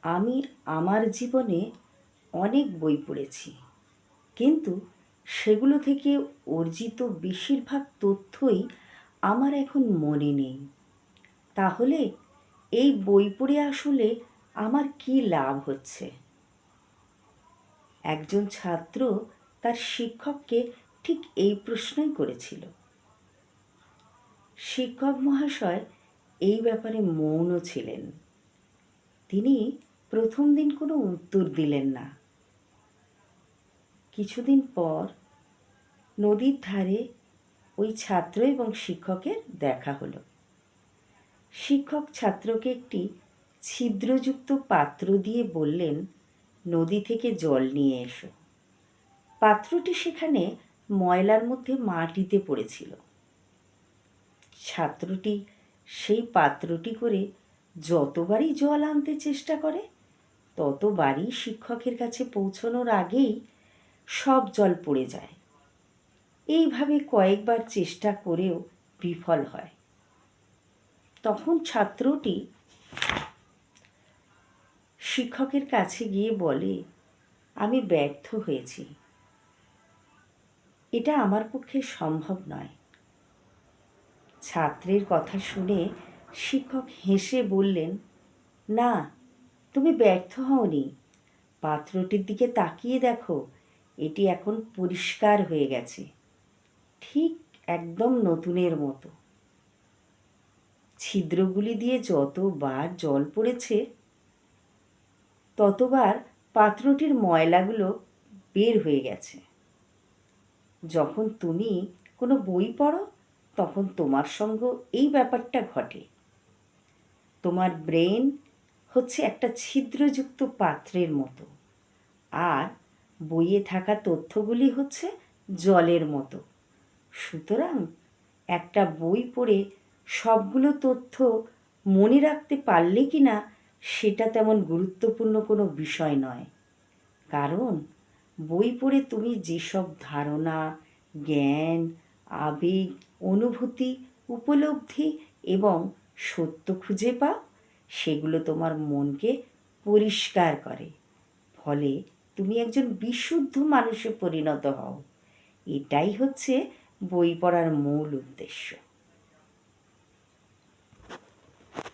আমি আমার জীবনে অনেক বই পড়েছি, কিন্তু সেগুলো থেকে অর্জিত বেশিরভাগ তথ্যই আমার এখন মনে নেই। তাহলে এই বই পড়ে আসলে আমার কী লাভ হচ্ছে? একজন ছাত্র তার শিক্ষককে ঠিক এই প্রশ্নই করেছিল। শিক্ষক মহাশয় এই ব্যাপারে মৌন ছিলেন। তিনি প্রথম দিন কোনো উত্তর দিলেন না। কিছুদিন পর নদীর ধারে ওই ছাত্র এবং শিক্ষকের দেখা হলো। শিক্ষক ছাত্রকে একটি ছিদ্রযুক্ত পাত্র দিয়ে বললেন, নদী থেকে জল নিয়ে এসো। পাত্রটি সেখানে ময়লার মধ্যে মাটিতে পড়েছিল। ছাত্রটি সেই পাত্রটি করে যতবারই জল আনতে চেষ্টা করে, ততবারই শিক্ষকের কাছে পৌঁছানোর আগেই সব জল পড়ে যায়। এইভাবে কয়েকবার চেষ্টা করেও বিফল হয়। তখন ছাত্রটি শিক্ষকের কাছে গিয়ে বলে, আমি ব্যর্থ হয়েছি, এটা আমার পক্ষে সম্ভব নয়। ছাত্রের কথা শুনে শিক্ষক হেসে বললেন, না, তুমি ব্যর্থ হওনি। পাত্রটির দিকে তাকিয়ে দেখো, এটি এখন পরিষ্কার হয়ে গেছে, ঠিক একদম নতুনের মতো। ছিদ্রগুলি দিয়ে যতবার জল পড়েছে, ততবার পাত্রটির ময়লাগুলো বের হয়ে গেছে। যখন তুমি কোনো বই পড়ো, তখন তোমার সঙ্গে এই ব্যাপারটা ঘটে। তোমার ব্রেন হচ্ছে একটা ছিদ্রযুক্ত পাত্রের মতো, আর বইয়ে থাকা তথ্যগুলি হচ্ছে জলের মতো। সুতরাং একটা বই পড়ে সবগুলো তথ্য মনে রাখতে পারলে কি না সেটা তেমন গুরুত্বপূর্ণ কোনো বিষয় নয়। কারণ বই পড়ে তুমি যেসব ধারণা, জ্ঞান, আবেগ, অনুভূতি, উপলব্ধি এবং সত্য খুঁজে পাও, সেগুলো তোমার মনকে পরিষ্কার করে। ফলে তুমি একজন বিশুদ্ধ মানুষে পরিণত হও। এটাই হচ্ছে বই পড়ার মূল উদ্দেশ্য।